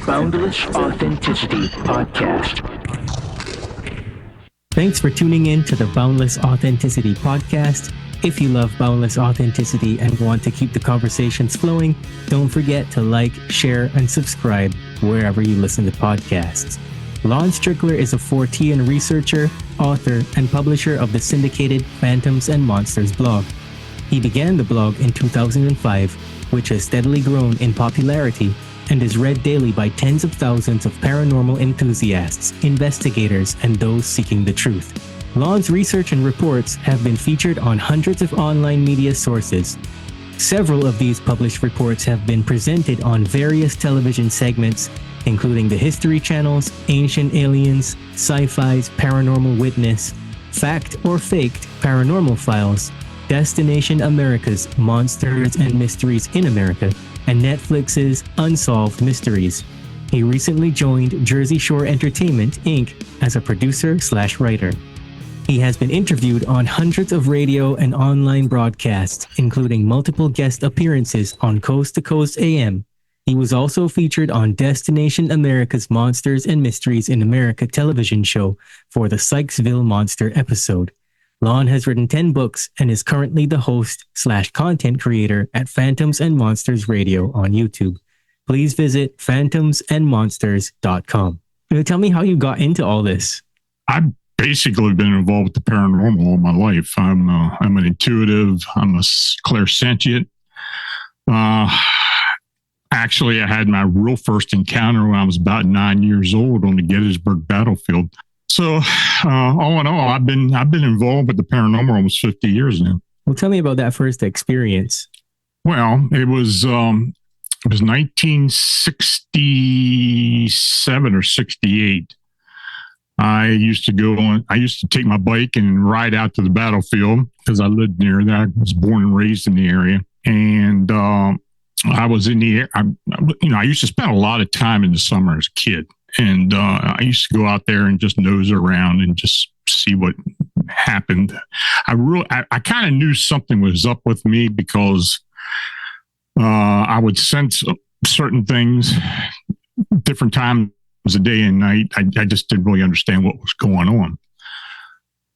Boundless Authenticity Podcast. Thanks for tuning in to the Boundless Authenticity Podcast. If you love Boundless Authenticity and want to keep the conversations flowing, don't forget to like, share, and subscribe wherever you listen to podcasts. Lon Strickler is a Fortean researcher, author, and publisher of the syndicated Phantoms and Monsters blog. He began the blog in 2005, which has steadily grown in popularity and is read daily by tens of thousands of paranormal enthusiasts, investigators, and those seeking the truth. Lon's research and reports have been featured on hundreds of online media sources. Several of these published reports have been presented on various television segments, including the History Channel's Ancient Aliens, Sci-Fi's Paranormal Witness, Fact or Faked Paranormal Files, Destination America's Monsters and Mysteries in America, and Netflix's Unsolved Mysteries. He recently joined Jersey Shore Entertainment, Inc. as a producer/writer. He has been interviewed on hundreds of radio and online broadcasts, including multiple guest appearances on Coast to Coast AM. He was also featured on Destination America's Monsters and Mysteries in America television show for the Sykesville Monster episode. Lon has written 10 books and is currently the host/content creator at Phantoms and Monsters Radio on YouTube. Please visit phantomsandmonsters.com. Tell me how you got into all this. I've basically been involved with the paranormal all my life. I'm an intuitive. I'm a clairsentient. Actually, I had my real first encounter when I was about 9 years old on the Gettysburg battlefield. So, all in all, I've been involved with the paranormal almost 50 years now. Well, tell me about that first experience. Well, it was 1967 or 68. I used to take my bike and ride out to the battlefield because I lived near there. I was born and raised in the area, and I was in the air. I used to spend a lot of time in the summer as a kid. And I used to go out there and just nose around and just see what happened. I kind of knew something was up with me because I would sense certain things different times of day and night. I just didn't really understand what was going on.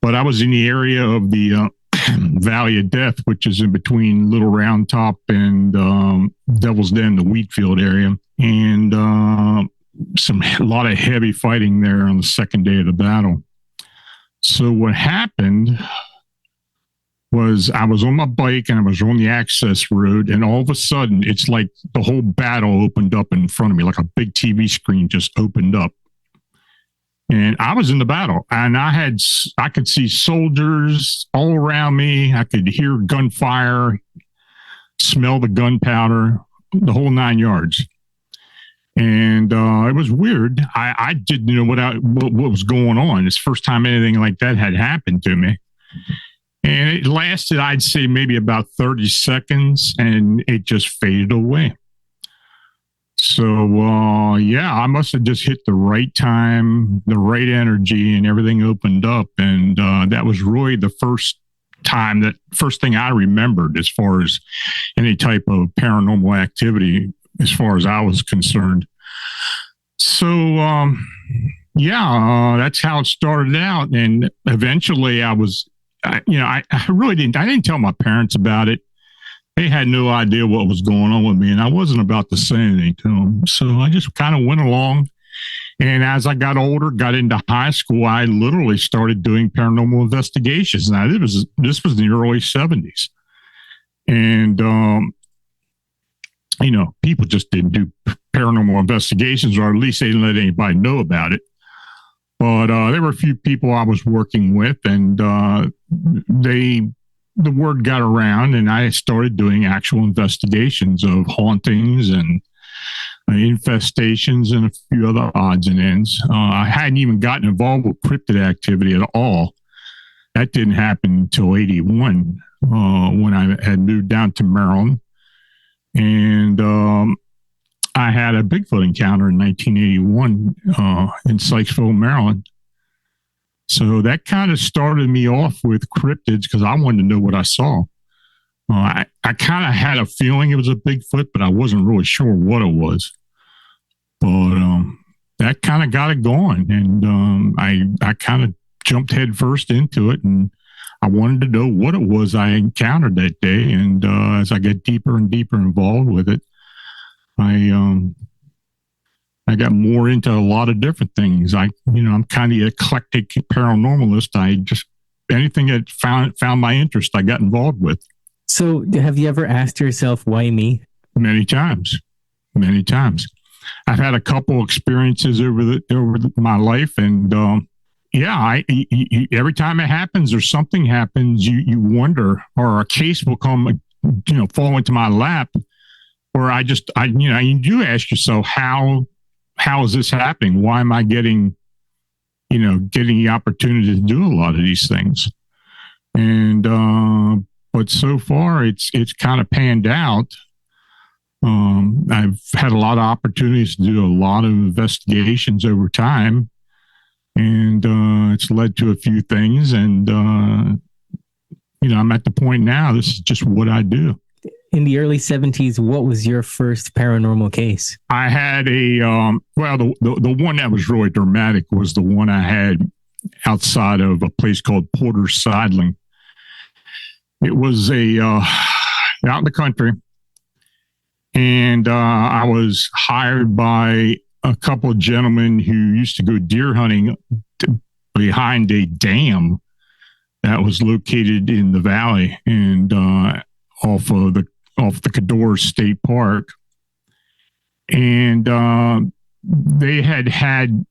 But I was in the area of the Valley of Death, which is in between Little Round Top and Devil's Den, the Wheatfield area. And a lot of heavy fighting there on the second day of the battle. So what happened was I was on my bike and I was on the access road, and all of a sudden it's like the whole battle opened up in front of me, like a big TV screen just opened up. And I was in the battle, and I could see soldiers all around me. I could hear gunfire, smell the gunpowder, the whole 9 yards. And it was weird. I didn't know what was going on. It's the first time anything like that had happened to me. And it lasted, I'd say, maybe about 30 seconds, and it just faded away. So, I must have just hit the right time, the right energy, and everything opened up. And that was really the first thing I remembered as far as any type of paranormal activity, as far as I was concerned. So, that's how it started out. And eventually I didn't tell my parents about it. They had no idea what was going on with me, and I wasn't about to say anything to them. So I just kind of went along. And as I got older, got into high school, I literally started doing paranormal investigations. Now, this was in the early 70s. And, people just didn't do paranormal investigations, or at least they didn't let anybody know about it. But there were a few people I was working with, and the word got around, and I started doing actual investigations of hauntings and infestations and a few other odds and ends. I hadn't even gotten involved with cryptid activity at all. That didn't happen until 81, when I had moved down to Maryland. And I had a Bigfoot encounter in 1981 in Sykesville, Maryland. So that kind of started me off with cryptids because I wanted to know what I saw. I kind of had a feeling it was a Bigfoot, but I wasn't really sure what it was. But that kind of got it going. And I kind of jumped headfirst into it, and I wanted to know what it was I encountered that day. And as I get deeper and deeper involved with it, I got more into a lot of different things. I'm kind of an eclectic paranormalist. I just, anything that found my interest, I got involved with. So have you ever asked yourself, why me? Many times. I've had a couple experiences over my life, and every time it happens or something happens, you wonder, or a case will come, fall into my lap, or you do ask yourself, how is this happening? Why am I getting the opportunity to do a lot of these things? And but so far it's kind of panned out. I've had a lot of opportunities to do a lot of investigations over time, and it's led to a few things. And I'm at the point now, this is just what I do. In the early 70s, what was your first paranormal case? I had the one that was really dramatic was the one I had outside of a place called Porter's Sidling. It was out in the country, and I was hired by a couple of gentlemen who used to go deer hunting behind a dam that was located in the valley and off the Cador State Park. And they had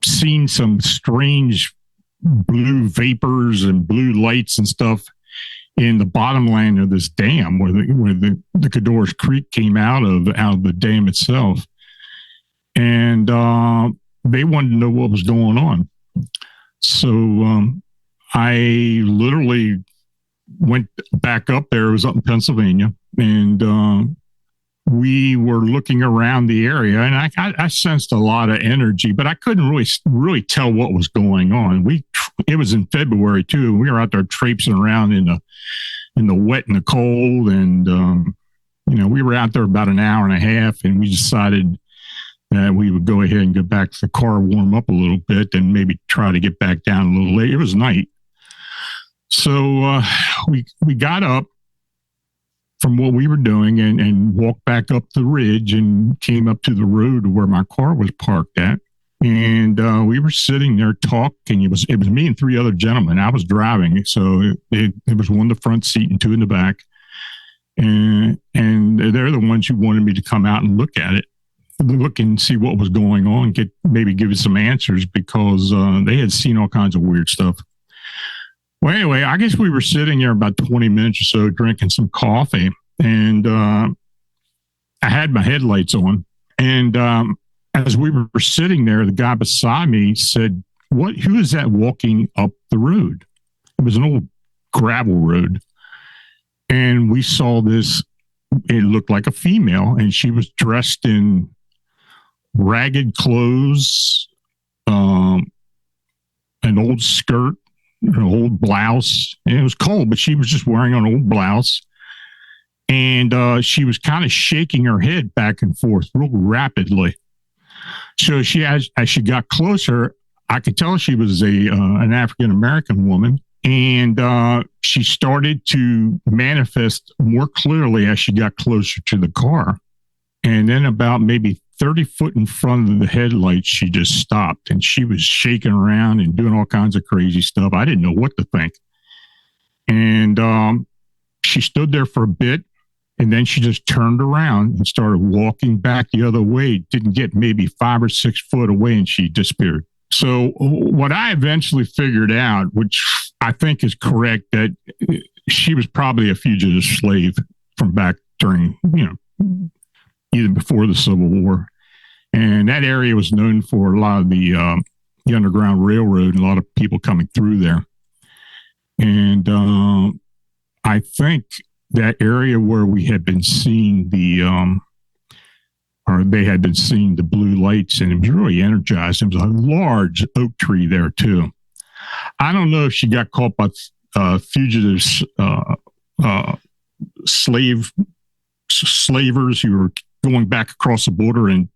seen some strange blue vapors and blue lights and stuff in the bottom land of this dam where the Cador's Creek came out of the dam itself. And they wanted to know what was going on. So I literally went back up there. It was up in Pennsylvania, and we were looking around the area, and I sensed a lot of energy, but I couldn't really tell what was going on. It was in February too. We were out there traipsing around in the wet and the cold, and we were out there about an hour and a half, and we decided that we would go ahead and go back to the car, warm up a little bit, and maybe try to get back down a little late. It was night. So we got up from what we were doing and walked back up the ridge and came up to the road where my car was parked at. And we were sitting there talking. It was me and three other gentlemen. I was driving, so it was one in the front seat and two in the back. And they're the ones who wanted me to come out and look at it, look and see what was going on, maybe give us some answers, because they had seen all kinds of weird stuff. Well, anyway, I guess we were sitting there about 20 minutes or so drinking some coffee, and I had my headlights on. And as we were sitting there, the guy beside me said, who is that walking up the road? It was an old gravel road. And we saw this, it looked like a female, and she was dressed in ragged clothes, an old skirt, an old blouse. And it was cold, but she was just wearing an old blouse. And she was kind of shaking her head back and forth real rapidly. So as she got closer, I could tell she was an African-American woman. And she started to manifest more clearly as she got closer to the car. And then about maybe 30 foot in front of the headlights, she just stopped, and she was shaking around and doing all kinds of crazy stuff. I didn't know what to think. And she stood there for a bit, and then she just turned around and started walking back the other way. Didn't get maybe 5 or 6 foot away, and she disappeared. So what I eventually figured out, which I think is correct, that she was probably a fugitive slave from back during, either before the Civil War. And that area was known for a lot of the Underground Railroad and a lot of people coming through there. And I think that area where we had been seeing they had been seeing the blue lights, and it was really energized. There was a large oak tree there too. I don't know if she got caught by fugitives, slavers who were going back across the border and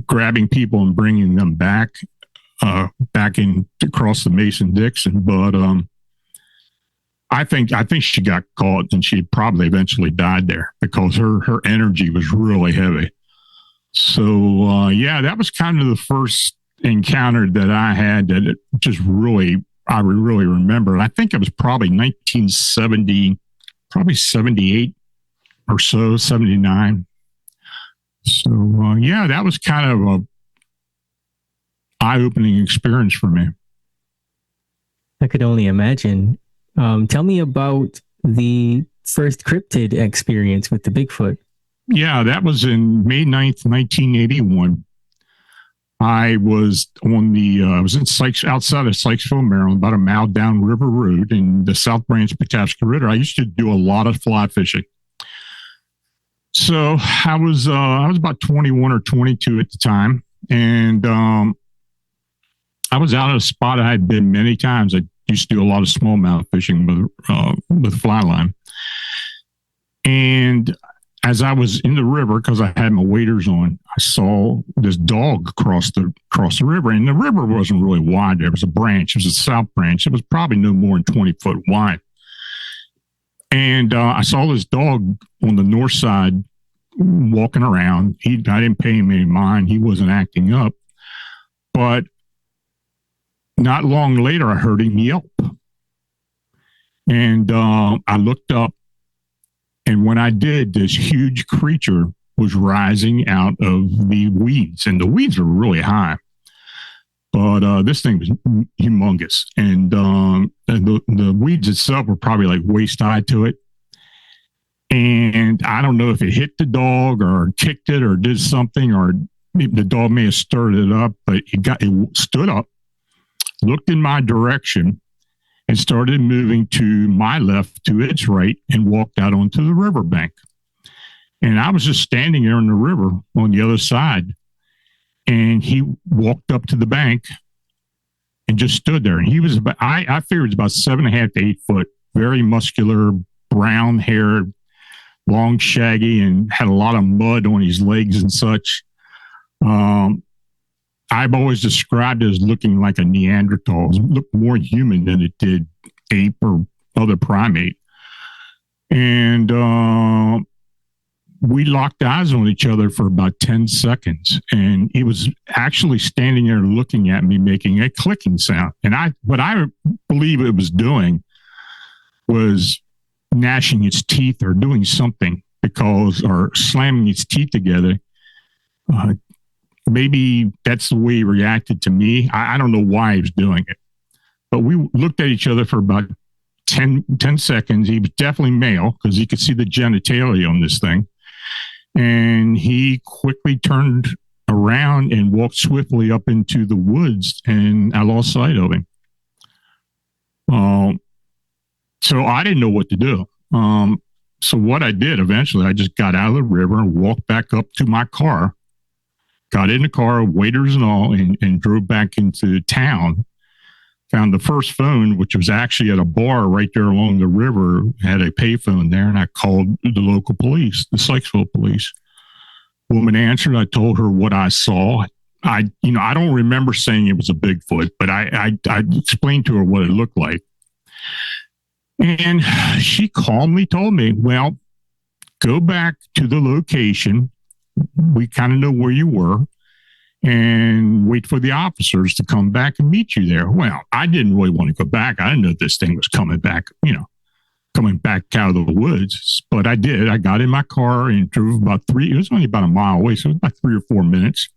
grabbing people and bringing them back in across the Mason-Dixon. But I think she got caught, and she probably eventually died there because her energy was really heavy. So that was kind of the first encounter that I had that it just really I really remember. And I think it was probably 1970, probably 78 or so, 79. So that was kind of a eye-opening experience for me. I could only imagine. Tell me about the first cryptid experience with the Bigfoot. Yeah, that was in May 9th, 1981. I was I was in Sykes, outside of Sykesville, Maryland, about a mile down River Road in the South Branch Patapsco River. I used to do a lot of fly fishing. So I was about 21 or 22 at the time, and I was out at a spot I had been many times. I used to do a lot of smallmouth fishing with fly line. And as I was in the river, because I had my waders on, I saw this dog cross the river. And the river wasn't really wide. There was a branch. It was a south branch. It was probably no more than 20 foot wide. And I saw this dog on the north side walking around. I didn't pay him any mind. He wasn't acting up. But not long later, I heard him yelp. And I looked up. And when I did, this huge creature was rising out of the weeds. And the weeds were really high. But this thing was humongous. And the weeds itself were probably like waist high to it. And I don't know if it hit the dog or kicked it or did something, or the dog may have stirred it up, but it stood up, looked in my direction, and started moving to my left, to its right, and walked out onto the riverbank. And I was just standing there in the river on the other side. And he walked up to the bank and just stood there. And he was about, I figured it was about 7.5 to 8 foot, very muscular, brown haired, long, shaggy, and had a lot of mud on his legs and such. I've always described it as looking like a Neanderthal. It looked more human than it did ape or other primate. And we locked eyes on each other for about 10 seconds. And he was actually standing there looking at me, making a clicking sound. And what I believe it was doing was gnashing its teeth or doing something, or slamming its teeth together. Maybe that's the way he reacted to me. I don't know why he was doing it. But we looked at each other for about 10 seconds. He was definitely male because you could see the genitalia on this thing. And he quickly turned around and walked swiftly up into the woods, and I lost sight of him. So I didn't know what to do. So what I did eventually, I just got out of the river and walked back up to my car, got in the car, waiters and all, and drove back into town. Found the first phone, which was actually at a bar right there along the river, had a payphone there, and I called the local police, the Sykesville police. Woman answered. I told her what I saw. I don't remember saying it was a Bigfoot, but I explained to her what it looked like. And she calmly told me, well, go back to the location. We kind of know where you were, and wait for the officers to come back and meet you there. Well, I didn't really want to go back. I didn't know this thing was coming back out of the woods, but I did. I got in my car and drove it was only about a mile away, so it was about 3 or 4 minutes.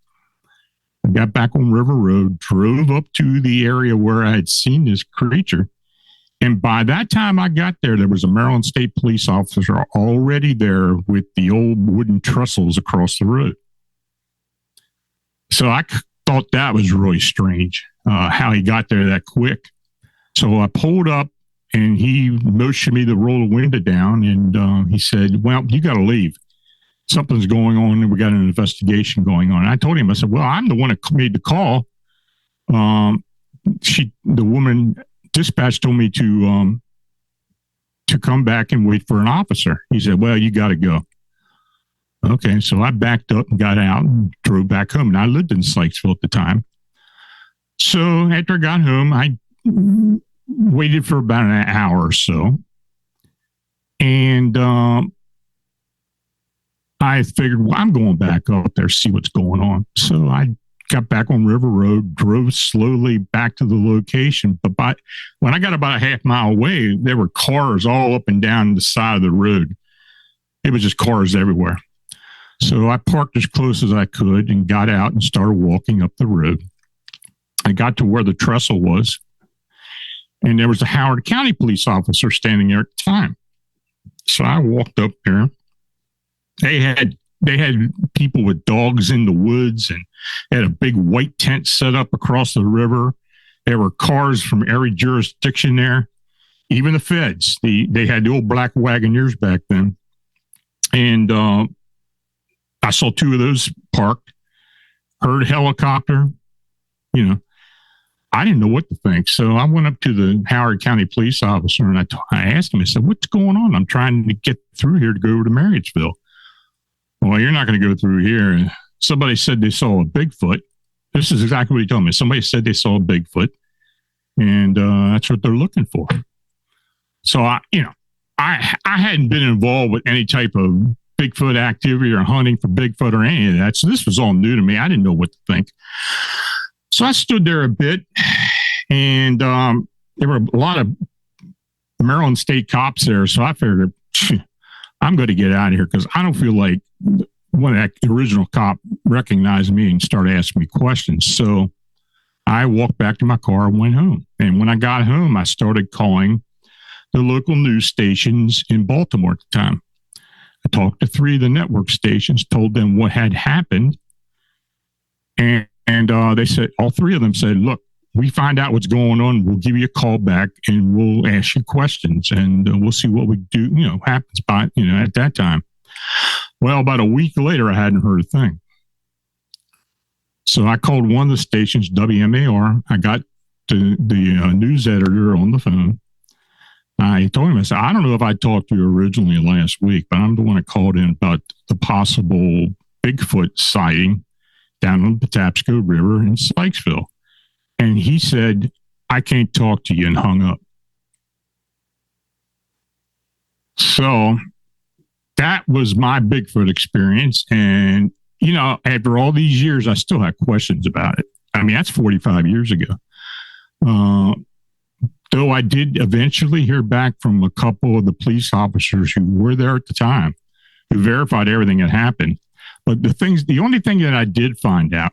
I got back on River Road, drove up to the area where I had seen this creature. And by that time I got there was a Maryland State police officer already there with the old wooden trestles across the road. So I thought that was really strange, how he got there that quick. So I pulled up, and he motioned me to roll the window down, and he said, well, you got to leave. Something's going on, and we got an investigation going on. And I told him, I said, well, I'm the one that made the call. The woman dispatch told me to come back and wait for an officer. He said, well, you got to go. Okay, so I backed up and got out and drove back home. And I lived in Sykesville at the time. So after I got home, I waited for about an hour or so. And I figured, well, I'm going back up there, see what's going on. So I got back on River Road, drove slowly back to the location. But when I got about a half mile away, there were cars all up and down the side of the road. It was just cars everywhere. So I parked as close as I could and got out and started walking up the road. I got to where the trestle was, and there was a Howard County police officer standing there at the time. So I walked up there. They had people with dogs in the woods and had a big white tent set up across the river. There were cars from every jurisdiction there, even the feds. They had the old black Wagoneers back then. And I saw two of those parked, heard a helicopter. I didn't know what to think. So I went up to the Howard County police officer and I asked him, I said, what's going on? I'm trying to get through here to go over to Marriottsville. Well, you're not going to go through here. Somebody said they saw a Bigfoot. This is exactly what he told me. Somebody said they saw a Bigfoot, and that's what they're looking for. So I hadn't been involved with any type of Bigfoot activity or hunting for Bigfoot or any of that. So this was all new to me. I didn't know what to think. So I stood there a bit, and there were a lot of Maryland state cops there. So I figured, I'm going to get out of here because I don't feel like one of that original cop recognized me and started asking me questions. So I walked back to my car and went home. And when I got home, I started calling the local news stations in Baltimore at the time. I talked to 3 of the network stations, told them what had happened. And they said, all 3 of them said, look, we find out what's going on. We'll give you a call back and we'll ask you questions and we'll see what we do, happens by, at that time. Well, about a week later, I hadn't heard a thing. So I called one of the stations, WMAR. I got the news editor on the phone. I told him, I said, I don't know if I talked to you originally last week, but I'm the one that called in about the possible Bigfoot sighting down on the Patapsco River in Sykesville. And he said, I can't talk to you, and hung up. So that was my Bigfoot experience. And, after all these years, I still have questions about it. I mean, that's 45 years ago. Though I did eventually hear back from a couple of the police officers who were there at the time, who verified everything that happened. But the only thing that I did find out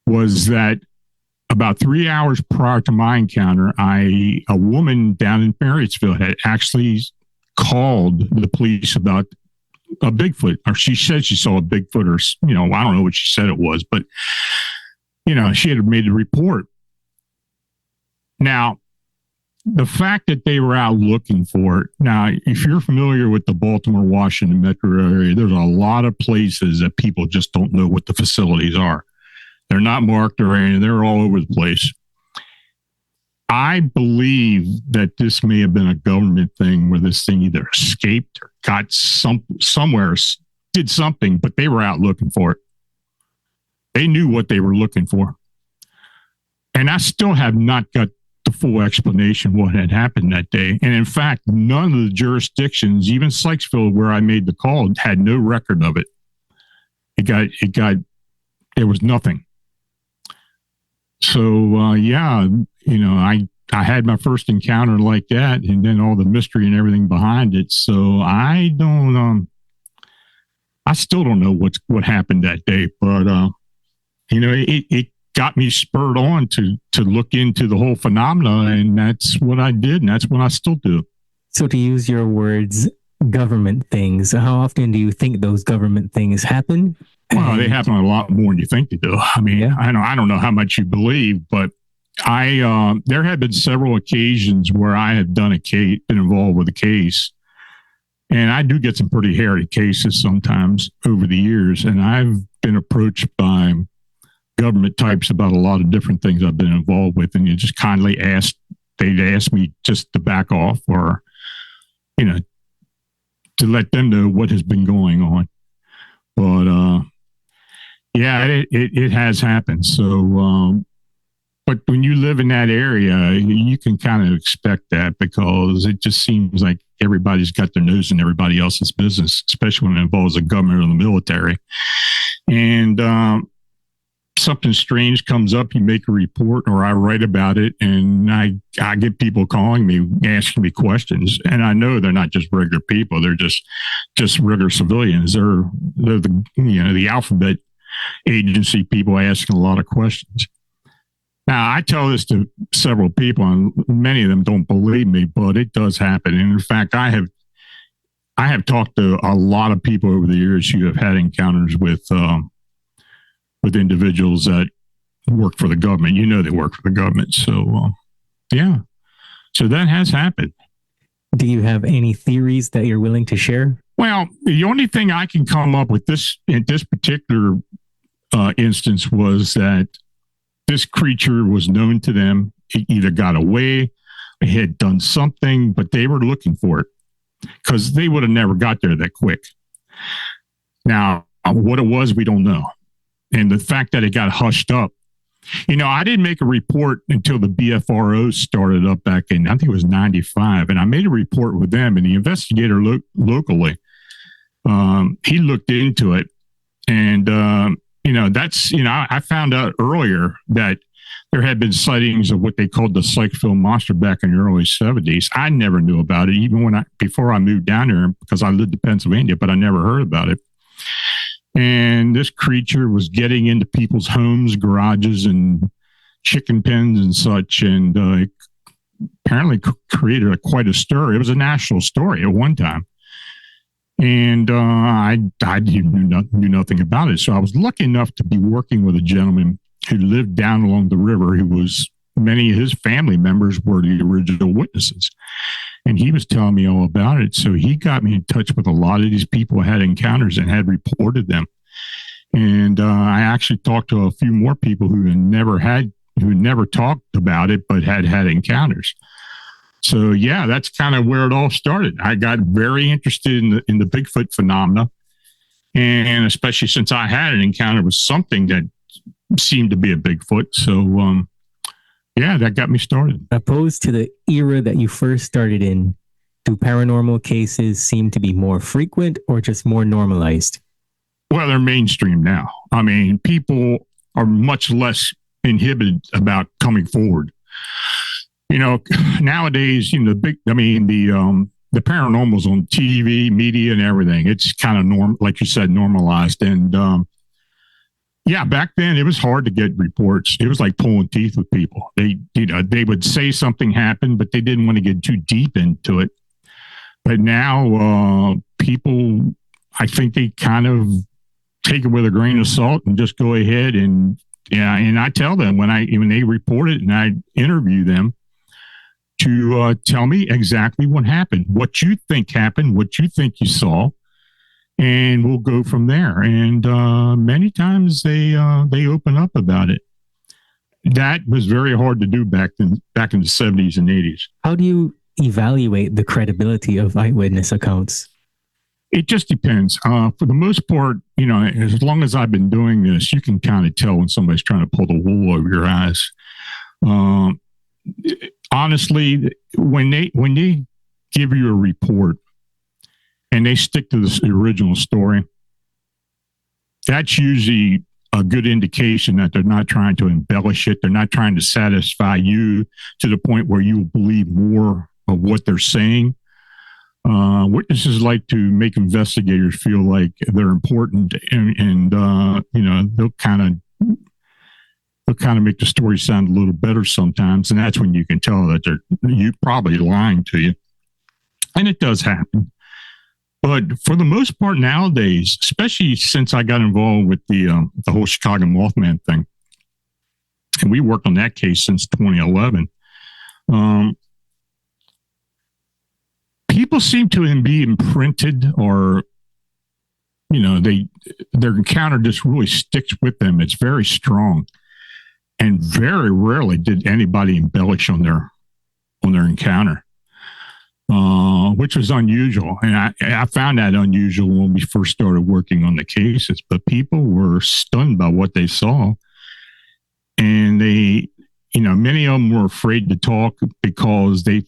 was that about 3 hours prior to my encounter, a woman down in Marriottsville had actually called the police about a Bigfoot, or she said she saw a Bigfoot, or, I don't know what she said it was, but, she had made a report. Now, the fact that they were out looking for it. Now, if you're familiar with the Baltimore, Washington metro area, there's a lot of places that people just don't know what the facilities are. They're not marked or anything. They're all over the place. I believe that this may have been a government thing where this thing either escaped or got somewhere, did something, but they were out looking for it. They knew what they were looking for. And I still have not got the full explanation what had happened that day. And in fact, none of the jurisdictions, even Sykesville, where I made the call, had no record of it. There was nothing. So, I had my first encounter like that, and then all the mystery and everything behind it. So I still don't know what happened that day, but, it got me spurred on to look into the whole phenomena, and that's what I did, and that's what I still do. So to use your words, government things, how often do you think those government things happen? Well, they happen a lot more than you think they do. I mean, yeah. I don't know how much you believe, but there have been several occasions where I have been involved with a case, and I do get some pretty hairy cases sometimes over the years, and I've been approached by government types about a lot of different things I've been involved with, and you just kindly they'd ask me just to back off, or to let them know what has been going on. But yeah, it has happened. So, but when you live in that area, you can kind of expect that because it just seems like everybody's got their nose in everybody else's business, especially when it involves the government or the military. And something strange comes up, you make a report or I write about it, and I get people calling me, asking me questions. And I know they're not just regular people. They're just regular civilians. They're the alphabet agency people asking a lot of questions. Now, I tell this to several people, and many of them don't believe me, but it does happen. And in fact, I have talked to a lot of people over the years who have had encounters with individuals that work for the government. You know, they work for the government. So, yeah. So that has happened. Do you have any theories that you're willing to share? Well, the only thing I can come up with in this particular instance was that this creature was known to them. It either got away, it had done something, but they were looking for it because they would have never got there that quick. Now, what it was, we don't know. And the fact that it got hushed up, I didn't make a report until the BFRO started up back in, I think it was 95. And I made a report with them, and the investigator locally, he looked into it. And, I found out earlier that there had been sightings of what they called the Sykesville monster back in the early 70s. I never knew about it, even before I moved down there, because I lived in Pennsylvania, but I never heard about it. And this creature was getting into people's homes, garages, and chicken pens and such, and apparently created quite a stir. It was a national story at one time. And I knew nothing about it. So I was lucky enough to be working with a gentleman who lived down along the river, many of his family members were the original witnesses. And he was telling me all about it. So he got me in touch with a lot of these people who had encounters and had reported them. And I actually talked to a few more people who never talked about it, but had encounters. So yeah, that's kind of where it all started. I got very interested in the Bigfoot phenomena. And especially since I had an encounter with something that seemed to be a Bigfoot. So, yeah, that got me started. Opposed to the era that you first started in, do paranormal cases seem to be more frequent or just more normalized? Well, they're mainstream now. I mean, people are much less inhibited about coming forward. Nowadays, the paranormal's on TV, media, and everything. It's kind of like you said, normalized. And yeah, back then it was hard to get reports. It was like pulling teeth with people. They would say something happened, but they didn't want to get too deep into it. But now people, I think they kind of take it with a grain of salt and just go ahead and I tell them when they report it and I interview them to tell me exactly what happened, what you think happened, what you think you saw. And we'll go from there. And many times they open up about it. That was very hard to do back in the 70s and 80s. How do you evaluate the credibility of eyewitness accounts? It just depends. For the most part, as long as I've been doing this, you can kind of tell when somebody's trying to pull the wool over your eyes. Honestly, when they give you a report, and they stick to the original story, that's usually a good indication that they're not trying to embellish it. They're not trying to satisfy you to the point where you believe more of what they're saying. Witnesses like to make investigators feel like they're important, and they'll kind of make the story sound a little better sometimes, and that's when you can tell that they're probably lying to you, and it does happen. But for the most part nowadays, especially since I got involved with the whole Chicago Mothman thing, and we worked on that case since 2011, people seem to be imprinted, or their encounter just really sticks with them. It's very strong, and very rarely did anybody embellish on their encounter. which was unusual. And I found that unusual when we first started working on the cases, but people were stunned by what they saw. And they, many of them were afraid to talk because they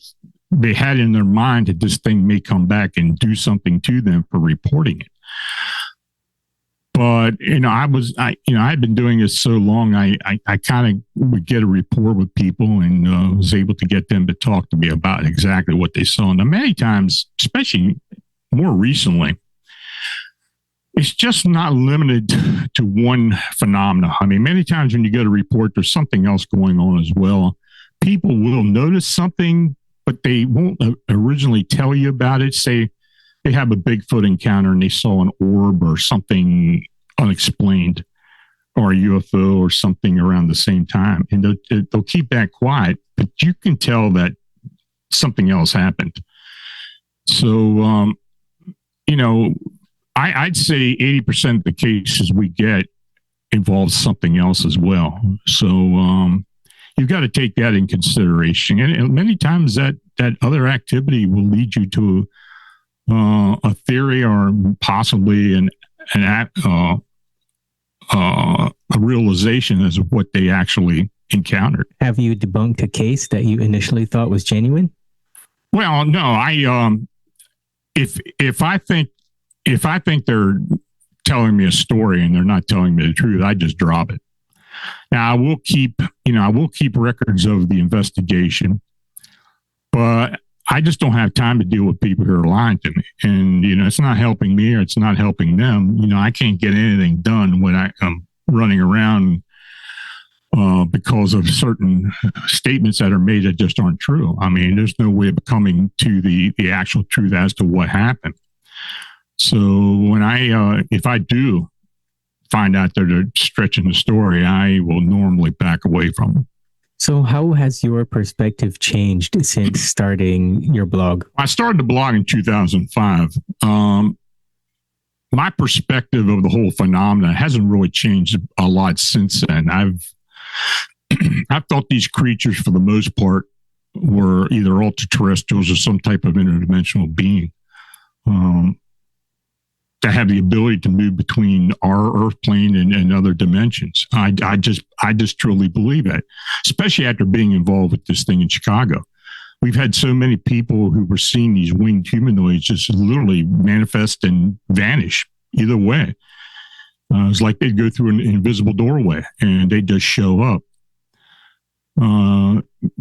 had in their mind that this thing may come back and do something to them for reporting it. But, I'd been doing this so long, I kind of would get a rapport with people and was able to get them to talk to me about exactly what they saw. And many times, especially more recently, it's just not limited to one phenomena. I mean, many times when you get a report, there's something else going on as well. People will notice something, but they won't originally tell you about it. Say they have a Bigfoot encounter and they saw an orb or something unexplained or a UFO or something around the same time. And they'll keep that quiet, but you can tell that something else happened. So, I'd say 80% of the cases we get involves something else as well. So you've got to take that in consideration. And many times that other activity will lead you to a theory or possibly a realization as of what they actually encountered. Have you debunked a case that you initially thought was genuine? Well, no. If I think they're telling me a story and they're not telling me the truth, I just drop it. Now I will keep records of the investigation, but I just don't have time to deal with people who are lying to me. And, it's not helping me or it's not helping them. I can't get anything done when I'm running around because of certain statements that are made that just aren't true. I mean, there's no way of coming to the actual truth as to what happened. So when if I do find out that they're stretching the story, I will normally back away from them. So how has your perspective changed since starting your blog? I started the blog in 2005. My perspective of the whole phenomenon hasn't really changed a lot since then. I felt these creatures, for the most part, were either ultra-terrestrials or some type of interdimensional being that have the ability to move between our Earth plane and other dimensions. I just truly believe that, especially after being involved with this thing in Chicago. We've had so many people who were seeing these winged humanoids just literally manifest and vanish either way. It's like they'd go through an invisible doorway and they just show up.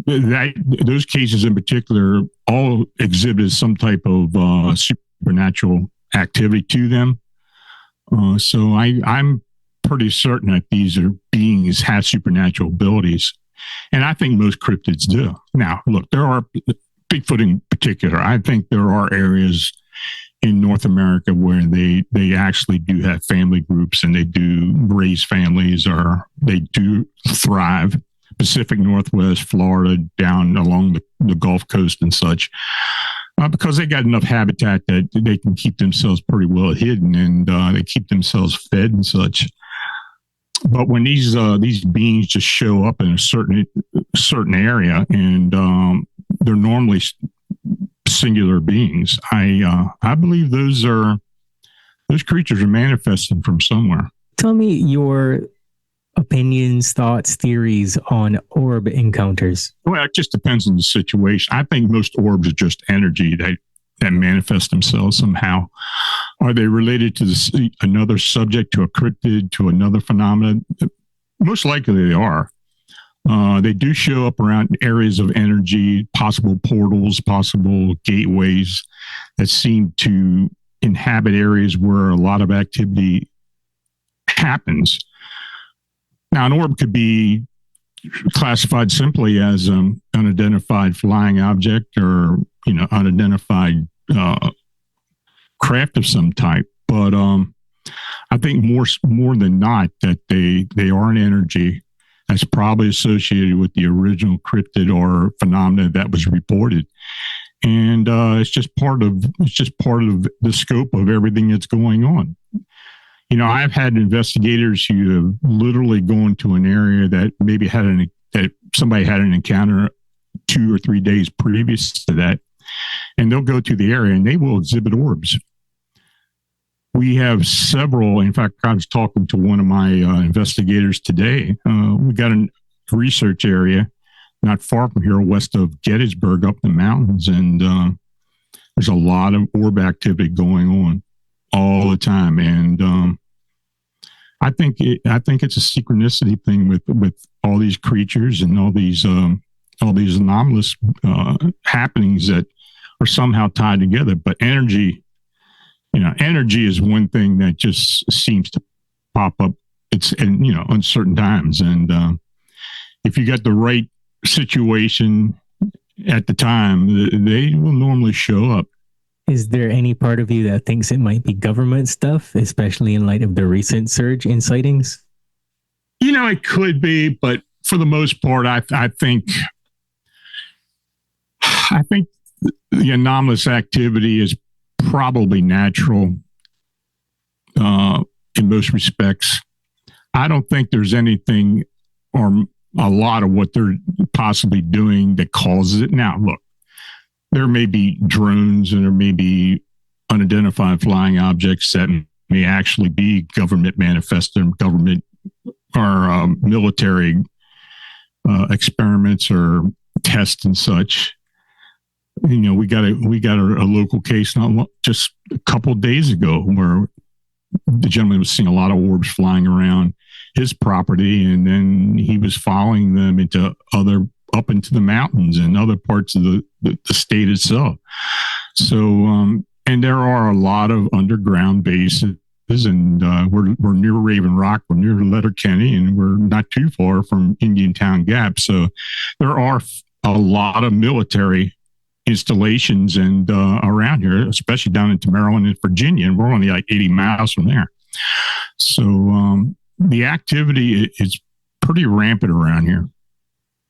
Those cases in particular all exhibited some type of supernatural activity to them. So I'm pretty certain that these beings have supernatural abilities. And I think most cryptids do. Now, look, there are Bigfoot in particular. I think there are areas in North America where they actually do have family groups and they do raise families or they do thrive. Pacific Northwest, Florida, down along the Gulf Coast and such, because they got enough habitat that they can keep themselves pretty well hidden and they keep themselves fed and such. But when these beings just show up in a certain area and they're normally singular beings, I believe those creatures are manifesting from somewhere. Tell me your opinions, thoughts, theories on orb encounters. Well, it just depends on the situation. I think most orbs are just energy that manifest themselves somehow. Are they related to another subject, to a cryptid, to another phenomenon? Most likely they are. They do show up around areas of energy, possible portals, possible gateways that seem to inhabit areas where a lot of activity happens. Now, an orb could be classified simply as an unidentified flying object or, unidentified craft of some type. But I think more than not that they are an energy that's probably associated with the original cryptid or phenomena that was reported. And it's just part of the scope of everything that's going on. I've had investigators who have literally gone to an area that maybe that somebody had an encounter 2 or 3 days previous to that. and they'll go to the area and they will exhibit orbs. We have several. In fact, I was talking to one of my investigators today. We got a research area not far from here, west of Gettysburg, up the mountains, and there's a lot of orb activity going on all the time. And I think it's a synchronicity thing with all these creatures and all these anomalous happenings that are somehow tied together. But energy is one thing that just seems to pop up. It's in uncertain times, and if you got the right situation at the time, they will normally show up. Is there any part of you that thinks it might be government stuff, especially in light of the recent surge in sightings? It could be, but for the most part, I think the anomalous activity is probably natural in most respects. I don't think there's anything or a lot of what they're possibly doing that causes it. Now, look, there may be drones and there may be unidentified flying objects that may actually be government manifested, government or military experiments or tests and such. We got a local case not just a couple of days ago where the gentleman was seeing a lot of orbs flying around his property, and then he was following them up into the mountains and other parts of the state itself. So, and there are a lot of underground bases, and we're near Raven Rock, we're near Letterkenny, and we're not too far from Indiantown Gap. So there are a lot of military installations and around here, especially down into Maryland and Virginia, and we're only like 80 miles from there. So the activity is pretty rampant around here.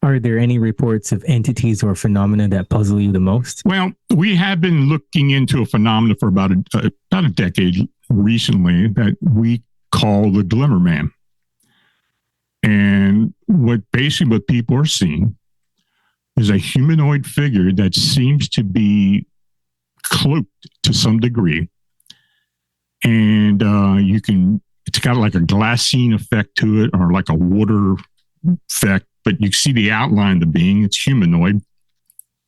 Are there any reports of entities or phenomena that puzzle you the most? Well, we have been looking into a phenomenon for about a decade recently that we call the Glimmer Man. And what people are seeing is a humanoid figure that seems to be cloaked to some degree. And it's got like a glassine effect to it, or like a water effect, but you see the outline of the being. It's humanoid.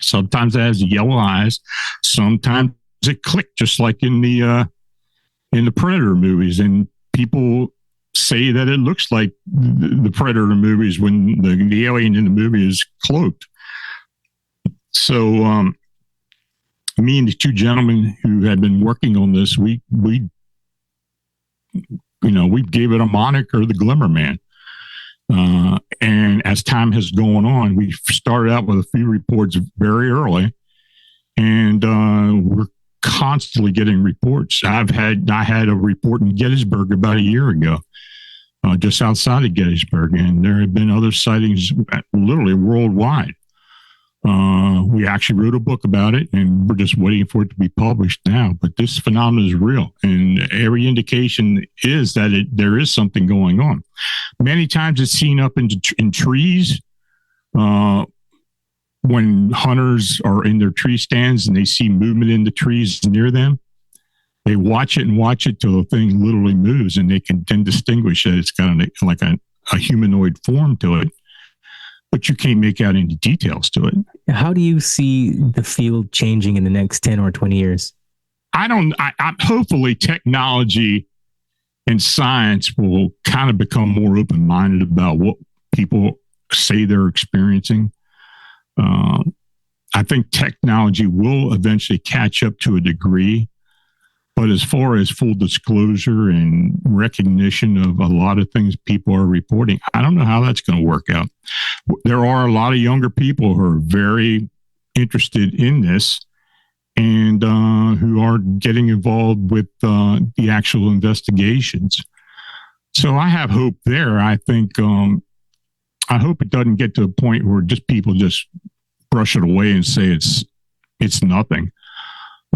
Sometimes it has yellow eyes. Sometimes it clicks, just like in the Predator movies. And people say that it looks like the Predator movies when the alien in the movie is cloaked. So me and the two gentlemen who had been working on this, we gave it a moniker, the Glimmer Man. And as time has gone on, we started out with a few reports very early, and we're constantly getting reports. I had a report in Gettysburg about a year ago, just outside of Gettysburg, and there have been other sightings literally worldwide. We actually wrote a book about it, and we're just waiting for it to be published now. But this phenomenon is real, and every indication is that there is something going on. Many times it's seen up in trees. When hunters are in their tree stands and they see movement in the trees near them, they watch it till the thing literally moves, and they can then distinguish that it's got a humanoid form to it. But you can't make out any details to it. How do you see the field changing in the next 10 or 20 years? Hopefully technology and science will kind of become more open-minded about what people say they're experiencing. I think technology will eventually catch up to a degree. But as far as full disclosure and recognition of a lot of things people are reporting, I don't know how that's going to work out. There are a lot of younger people who are very interested in this and who are getting involved with the actual investigations. So I have hope there. I think I hope it doesn't get to a point where people just brush it away and say it's nothing.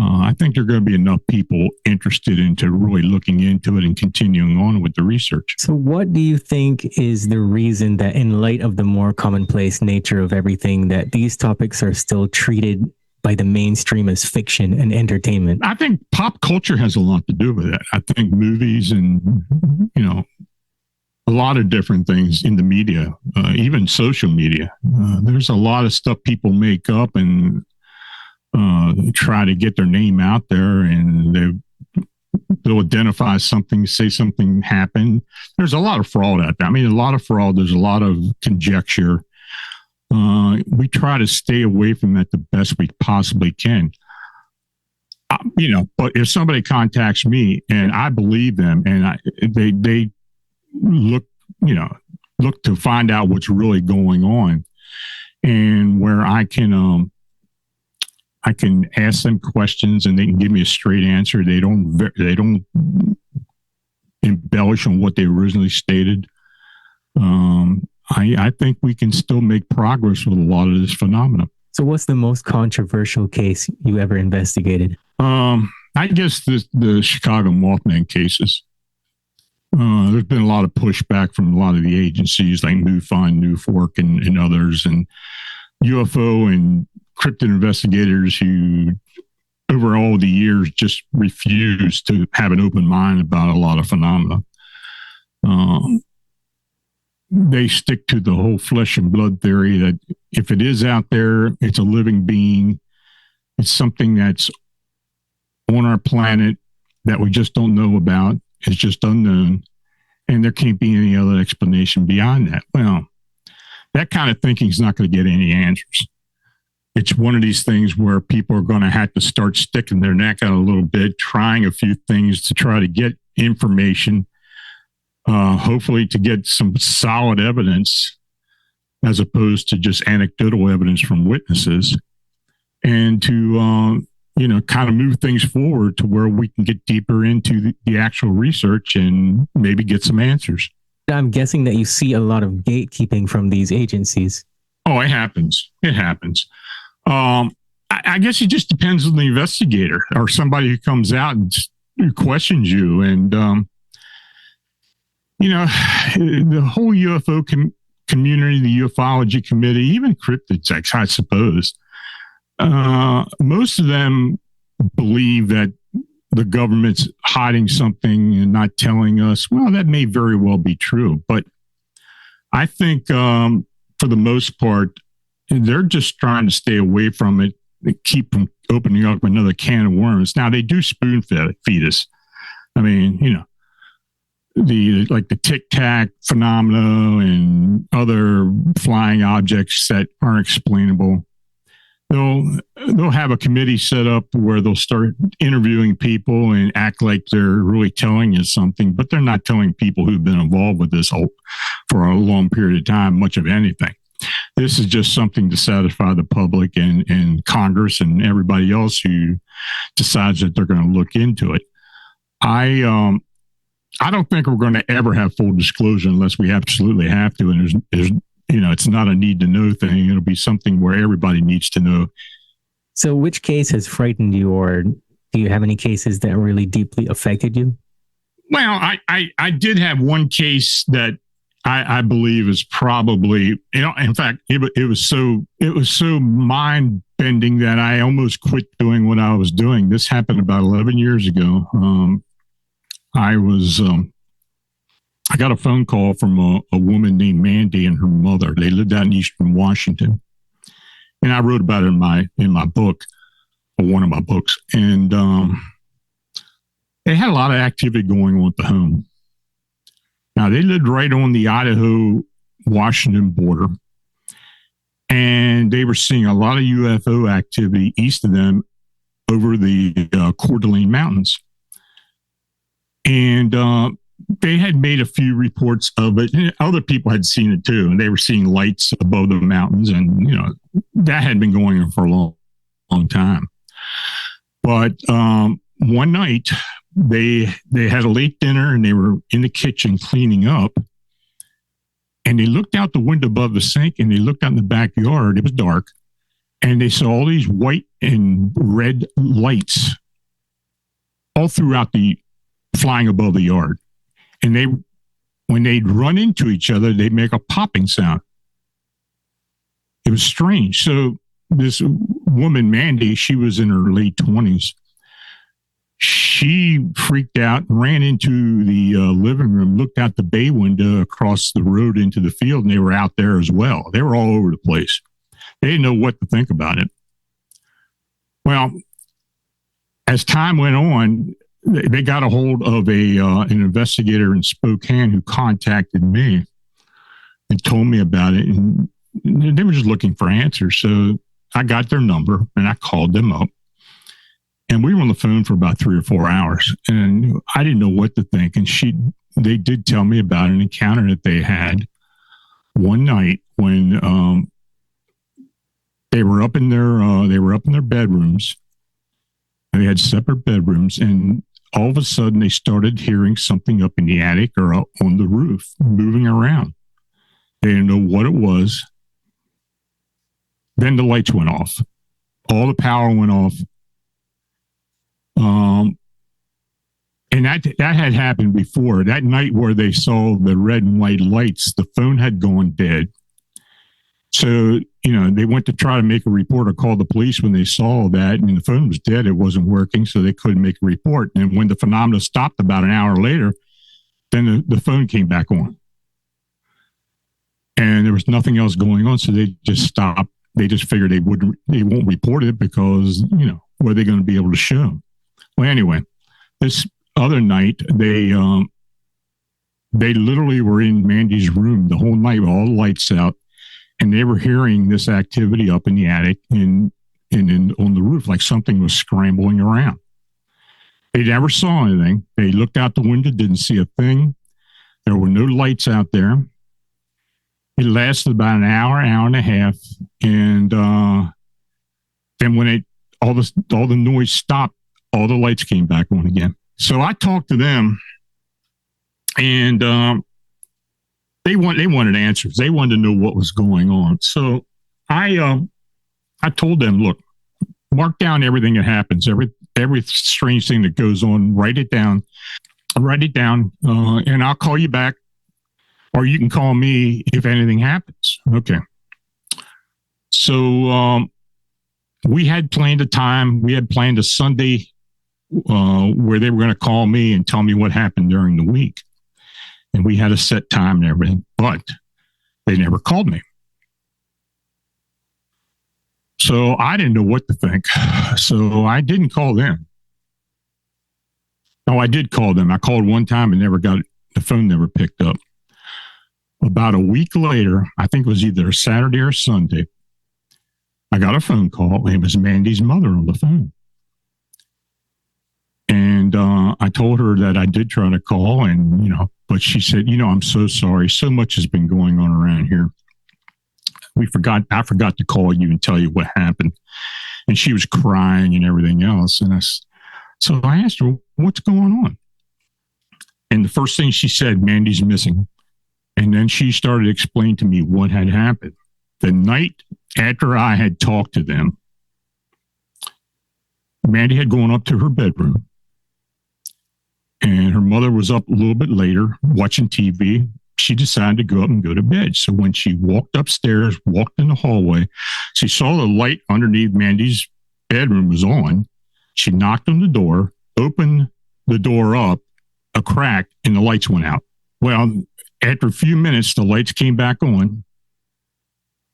I think there are going to be enough people interested into really looking into it and continuing on with the research. So what do you think is the reason that, in light of the more commonplace nature of everything, that these topics are still treated by the mainstream as fiction and entertainment? I think pop culture has a lot to do with it. I think movies and, a lot of different things in the media, even social media. There's a lot of stuff people make up and try to get their name out there, and they'll identify something, say something happened. There's a lot of fraud out there. I mean, a lot of fraud. There's a lot of conjecture. We try to stay away from that the best we possibly can. But if somebody contacts me and I believe them, and they look to find out what's really going on, and where I can ask them questions and they can give me a straight answer. They don't embellish on what they originally stated. I think we can still make progress with a lot of this phenomenon. So what's the most controversial case you ever investigated? I guess the Chicago Mothman cases. There's been a lot of pushback from a lot of the agencies like MUFON, NUFORC, and others, and UFO and cryptid investigators who, over all the years, just refuse to have an open mind about a lot of phenomena. They stick to the whole flesh and blood theory that if it is out there, it's a living being. It's something that's on our planet that we just don't know about. It's just unknown. And there can't be any other explanation beyond that. Well, that kind of thinking is not going to get any answers. It's one of these things where people are going to have to start sticking their neck out a little bit, trying a few things to try to get information, hopefully to get some solid evidence as opposed to just anecdotal evidence from witnesses, and to kind of move things forward to where we can get deeper into the actual research and maybe get some answers. I'm guessing that you see a lot of gatekeeping from these agencies. Oh, it happens. It happens. I guess it just depends on the investigator or somebody who comes out and who questions you. And, the whole UFO community, the ufology committee, even cryptids, I suppose, most of them believe that the government's hiding something and not telling us. Well, that may very well be true, but I think for the most part, they're just trying to stay away from it, keep from opening up another can of worms. Now, they do spoon feed us. I mean, the Tic Tac phenomena and other flying objects that aren't explainable. They'll have a committee set up where they'll start interviewing people and act like they're really telling you something, but they're not telling people who've been involved with this for a long period of time much of anything. This is just something to satisfy the public and Congress and everybody else who decides that they're going to look into it. I don't think we're going to ever have full disclosure unless we absolutely have to. And there's it's not a need to know thing. It'll be something where everybody needs to know. So which case has frightened you, or do you have any cases that really deeply affected you? Well, I did have one case that I believe is probably, in fact, it was so mind bending that I almost quit doing what I was doing. This happened about 11 years ago. I got a phone call from a woman named Mandy and her mother. They lived out in Eastern Washington, and I wrote about it in my book, or one of my books. And they had a lot of activity going on at the home. Now, they lived right on the Idaho-Washington border, and they were seeing a lot of UFO activity east of them over the Coeur d'Alene Mountains. And they had made a few reports of it, and other people had seen it too, and they were seeing lights above the mountains, and that had been going on for a long, long time. But one night they had a late dinner, and they were in the kitchen cleaning up, and they looked out the window above the sink, and they looked out in the backyard. It was dark, and they saw all these white and red lights all throughout flying above the yard. And when they'd run into each other, they'd make a popping sound. It was strange. So this woman, Mandy, she was in her late 20s. She freaked out, ran into the living room, looked out the bay window across the road into the field, and they were out there as well. They were all over the place. They didn't know what to think about it. Well, as time went on, they got a hold of an investigator in Spokane who contacted me and told me about it. And they were just looking for answers. So I got their number and I called them up. And we were on the phone for about 3 or 4 hours, and I didn't know what to think. And they did tell me about an encounter that they had one night when they were up in their bedrooms. They had separate bedrooms, and all of a sudden they started hearing something up in the attic or up on the roof moving around. They didn't know what it was. Then the lights went off. All the power went off. And that had happened before. That night where they saw the red and white lights, the phone had gone dead. So, they went to try to make a report or call the police when they saw that, and the phone was dead. It wasn't working, so they couldn't make a report. And when the phenomena stopped about an hour later, then the phone came back on. And there was nothing else going on, so they just stopped. They just figured they won't report it because, what are they going to be able to show? Well, anyway, this other night, they literally were in Mandy's room the whole night with all the lights out, and they were hearing this activity up in the attic and on the roof, like something was scrambling around. They never saw anything. They looked out the window, didn't see a thing. There were no lights out there. It lasted about an hour and a half, and then when all the noise stopped, all the lights came back on again. So I talked to them, and they wanted answers. They wanted to know what was going on. So I told them, look, mark down everything that happens, every strange thing that goes on. Write it down, and I'll call you back, or you can call me if anything happens. Okay. So we had planned a time. We had planned a Sunday where they were going to call me and tell me what happened during the week. And we had a set time and everything, but they never called me. So I didn't know what to think. So I didn't call them. No, I did call them. I called one time and the phone never picked up. About a week later, I think it was either Saturday or Sunday, I got a phone call. It was Mandy's mother on the phone. And I told her that I did try to call, and, but she said, I'm so sorry. So much has been going on around here. I forgot to call you and tell you what happened. And she was crying and everything else. And so I asked her, what's going on? And the first thing she said, Mandy's missing. And then she started explaining to me what had happened. The night after I had talked to them, Mandy had gone up to her bedroom, and her mother was up a little bit later watching TV. She decided to go up and go to bed. So when she walked upstairs, walked in the hallway, she saw the light underneath Mandy's bedroom was on. She knocked on the door, opened the door up a crack, and the lights went out. Well, after a few minutes, the lights came back on,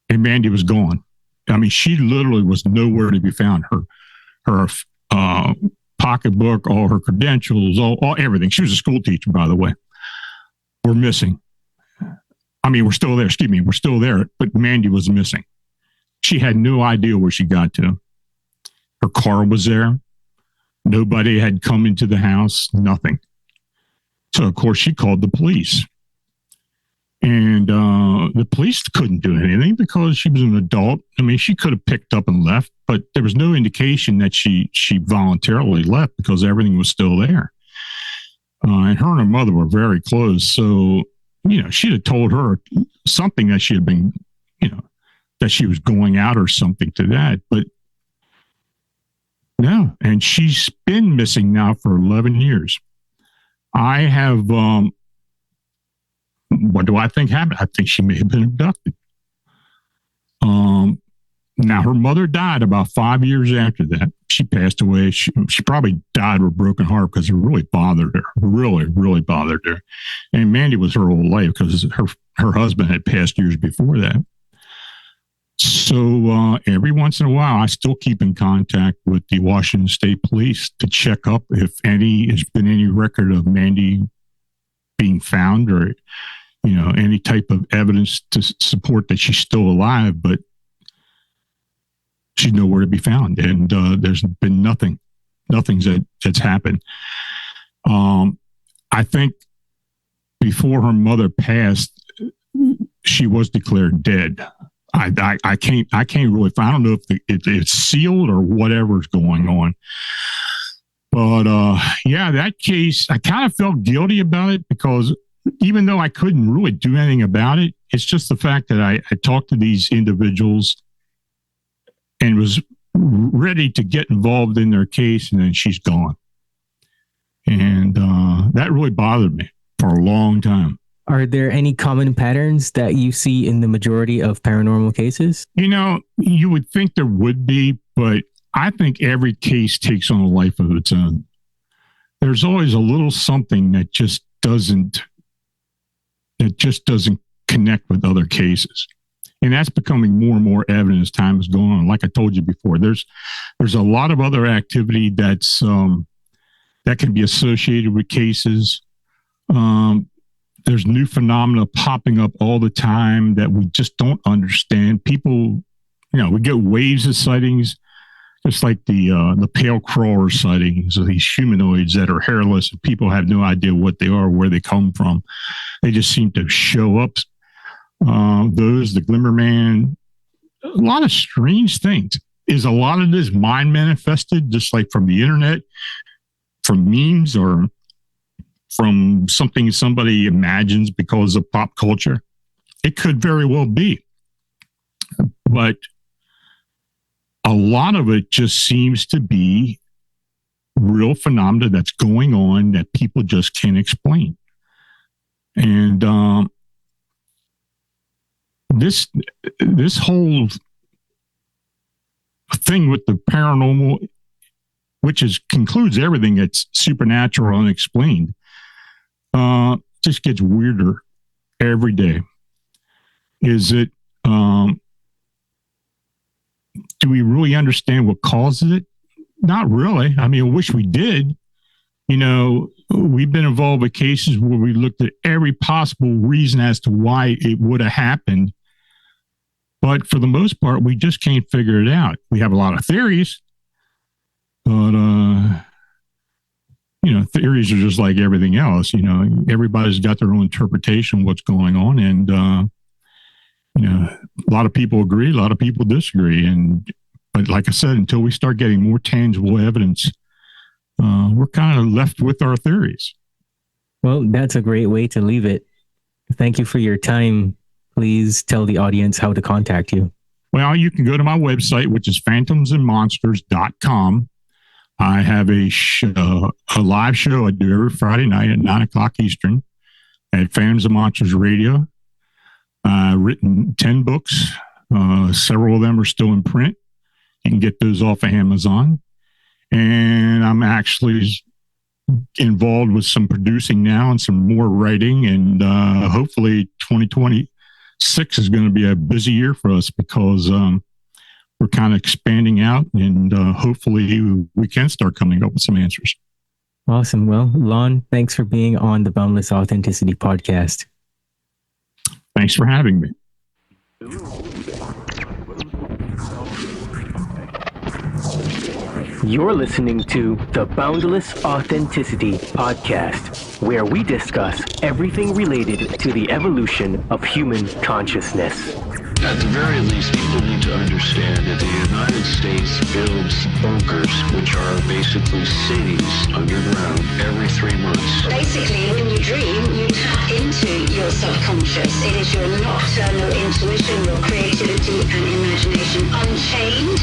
and Mandy was gone. I mean, she literally was nowhere to be found. Her pocketbook, all her credentials, all everything. She was a school teacher, by the way. We're missing. I mean, we're still there. Excuse me, we're still there, but Mandy was missing. She had no idea where she got to. Her car was there. Nobody had come into the house. Nothing. So, of course, she called the police. And the police couldn't do anything because she was an adult. I mean, she could have picked up and left, but there was no indication that she voluntarily left because everything was still there. And her and her mother were very close. So, she'd have told her something that she had been, that she was going out or something to that. But no, and she's been missing now for 11 years. I have... what do I think happened? I think she may have been abducted. Now, her mother died about 5 years after that. She passed away. She probably died with a broken heart because it really bothered her. Really, really bothered her. And Mandy was her whole life because her husband had passed years before that. So every once in a while, I still keep in contact with the Washington State Police to check up if has been any record of Mandy being found or, any type of evidence to support that she's still alive, but she's nowhere to be found. And there's been nothing that's happened. I think before her mother passed, she was declared dead. I can't really find. I don't know if it's sealed or whatever's going on. But that case, I kind of felt guilty about it because even though I couldn't really do anything about it, it's just the fact that I talked to these individuals and was ready to get involved in their case, and then she's gone. And that really bothered me for a long time. Are there any common patterns that you see in the majority of paranormal cases? You would think there would be, but I think every case takes on a life of its own. There's always a little something that just doesn't connect with other cases. And that's becoming more and more evident as time is going on. Like I told you before, there's a lot of other activity that's that can be associated with cases. There's new phenomena popping up all the time that we just don't understand. People, we get waves of sightings, just like the pale crawler sightings of these humanoids that are hairless and people have no idea what they are, where they come from. They just seem to show up. The Glimmer Man, a lot of strange things. Is a lot of this mind manifested, just like from the internet, from memes, or from something somebody imagines because of pop culture? It could very well be. But a lot of it just seems to be real phenomena that's going on that people just can't explain. And this whole thing with the paranormal, which concludes everything that's supernatural, unexplained, just gets weirder every day. Is it, do we really understand what causes it? Not really. I mean, I wish we did. We've been involved with cases where we looked at every possible reason as to why it would have happened. But for the most part, we just can't figure it out. We have a lot of theories, but, theories are just like everything else. Everybody's got their own interpretation of what's going on. And, a lot of people agree, a lot of people disagree. But like I said, until we start getting more tangible evidence, we're kind of left with our theories. Well, that's a great way to leave it. Thank you for your time. Please tell the audience how to contact you. Well, you can go to my website, which is phantomsandmonsters.com. I have a live show I do every Friday night at 9:00 Eastern at Phantoms and Monsters Radio. I've written 10 books. Several of them are still in print. You can get those off of Amazon. And I'm actually involved with some producing now and some more writing. And hopefully 2026 is going to be a busy year for us because we're kind of expanding out, and hopefully we can start coming up with some answers. Awesome. Well, Lon, thanks for being on the Boundless Authenticity podcast. Thanks for having me. You're listening to the Boundless Authenticity podcast, where we discuss everything related to the evolution of human consciousness. At the very least, people need to understand that the United States builds bunkers, which are basically cities underground, every 3 months. Basically, when you dream, you tap into your subconscious. It is your nocturnal intuition, your creativity and imagination unchained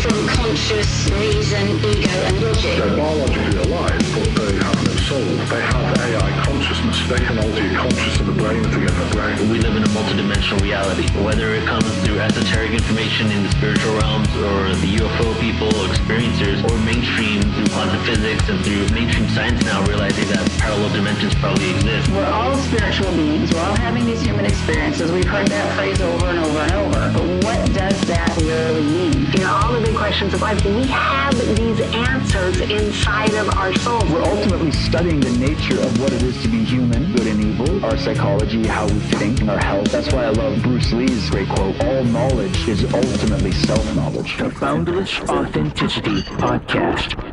from conscious reason, ego and logic. They're biologically alive, but they haven't soul. They have AI consciousness. They can alter your conscious of the brain to get the brain. We live in a multidimensional reality. Whether it comes through esoteric information in the spiritual realms, or the UFO people, experiencers, or mainstream through quantum physics and through mainstream science now realizing that parallel dimensions probably exist. We're all spiritual beings. We're all having these human experiences. We've heard that phrase over and over and over. But what does that really mean? You know, all the big questions of life, we have these answers inside of our souls. We're ultimately studying the nature of what it is to be human, good and evil, our psychology, how we think, our health. That's why I love Bruce Lee's great quote, all knowledge is ultimately self-knowledge. The Boundless Authenticity Podcast.